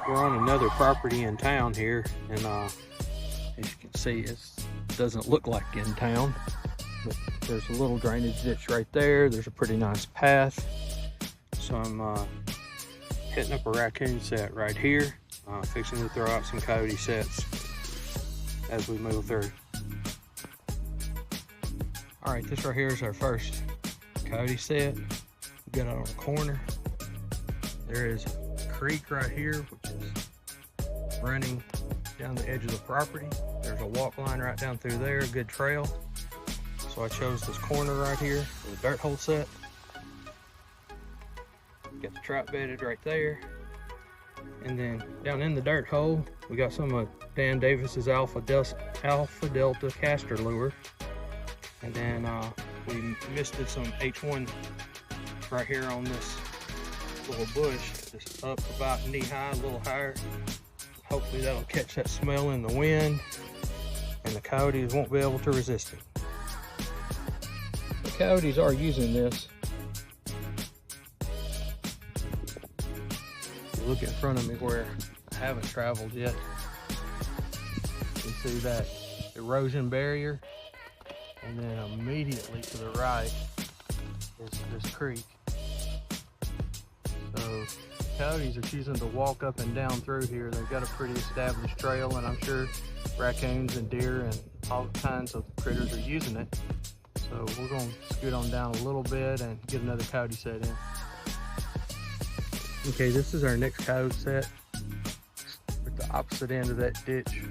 We're on another property in town here, and as you can see, it doesn't look like in town, but there's a little drainage ditch right there. There's a pretty nice path. So I'm hitting up a raccoon set right here, fixing to throw out some coyote sets as we move through. All right, this right here is our first coyote set. We got it on the corner. There is a creek right here, which is running down the edge of the property. There's a walk line right down through there, a good trail. So I chose this corner right here for the dirt hole set. Got the trap bedded right there. And then down in the dirt hole, we got some of Dan Davis's Alpha Delta caster lure. And then we misted some H1 right here on this little bush, just up about knee high, a little higher. Hopefully that'll catch that smell in the wind and the coyotes won't be able to resist it. The coyotes are using this. If you look in front of me where I haven't traveled yet, you can see that erosion barrier, and then immediately to the right is this creek. So coyotes are choosing to walk up and down through here. They've got a pretty established trail, and I'm sure raccoons and deer and all kinds of critters are using it. So we're going to scoot on down a little bit and get another coyote set in. Okay, this is our next coyote set at the opposite end of that ditch,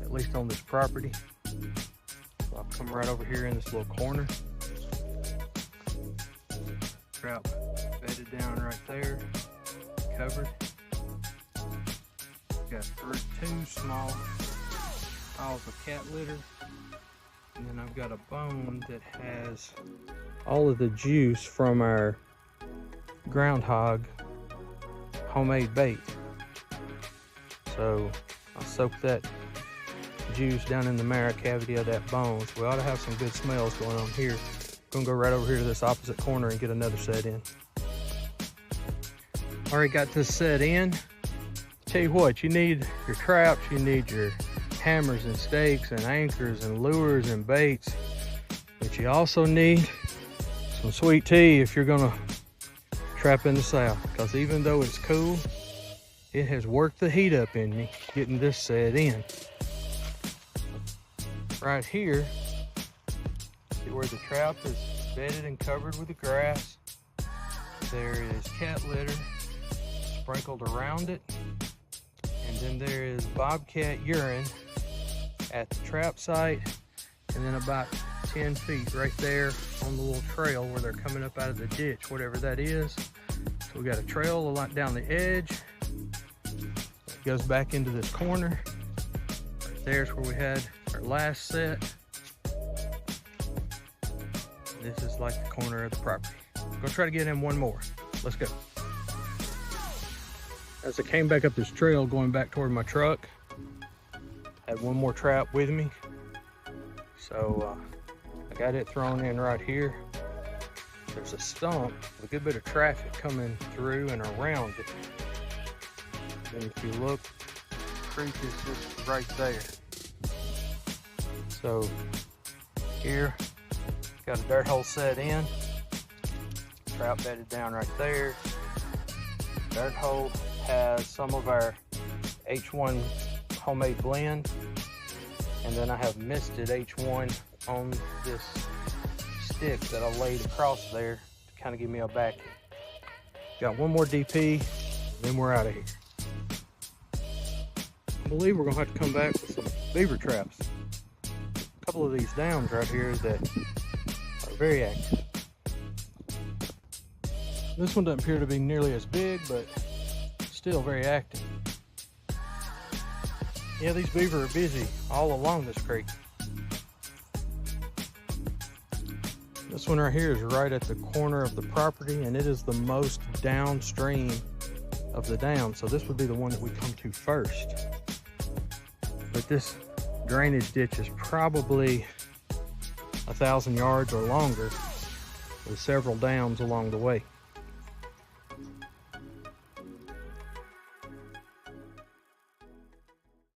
at least on this property. So I'll come right over here in this little corner. Trap bedded down right there, covered. Got two small piles of cat litter, and then I've got a bone that has all of the juice from our groundhog homemade bait. So I'll soak that juice down in the marrow cavity of that bone. So we ought to have some good smells going on here. Gonna go right over here to this opposite corner and get another set in. All right, got this set in. Tell you what, you need your traps, you need your hammers and stakes and anchors and lures and baits, but you also need some sweet tea if you're gonna trap in the South, because even though it's cool, it has worked the heat up in me getting this set in. Right here, see where the trap is bedded and covered with the grass. There is cat litter sprinkled around it, and then there is bobcat urine at the trap site, and then about 10 feet right there on the little trail where they're coming up out of the ditch, whatever that is. So we got a trail a lot down the edge. It goes back into this corner. Right there's where we had our last set. This is like the corner of the property. I'm gonna try to get in one more. Let's go. As I came back up this trail going back toward my truck, I had one more trap with me. So I got it thrown in right here. There's a stump with a good bit of traffic coming through and around it. And if you look, the creek is just right there. So here, got a dirt hole set in, trap bedded down right there. Dirt hole has some of our H1 homemade blend, and then I have misted H1 on this stick that I laid across there to kind of give me a backing. Got one more DP, then we're out of here. I believe we're gonna have to come back with some beaver traps. A couple of these downs right here that are very active. This one doesn't appear to be nearly as big, but still very active. Yeah, these beaver are busy all along this creek. This one right here is right at the corner of the property, and it is the most downstream of the dam. So this would be the one that we come to first. But this drainage ditch is probably 1,000 yards or longer with several dams along the way.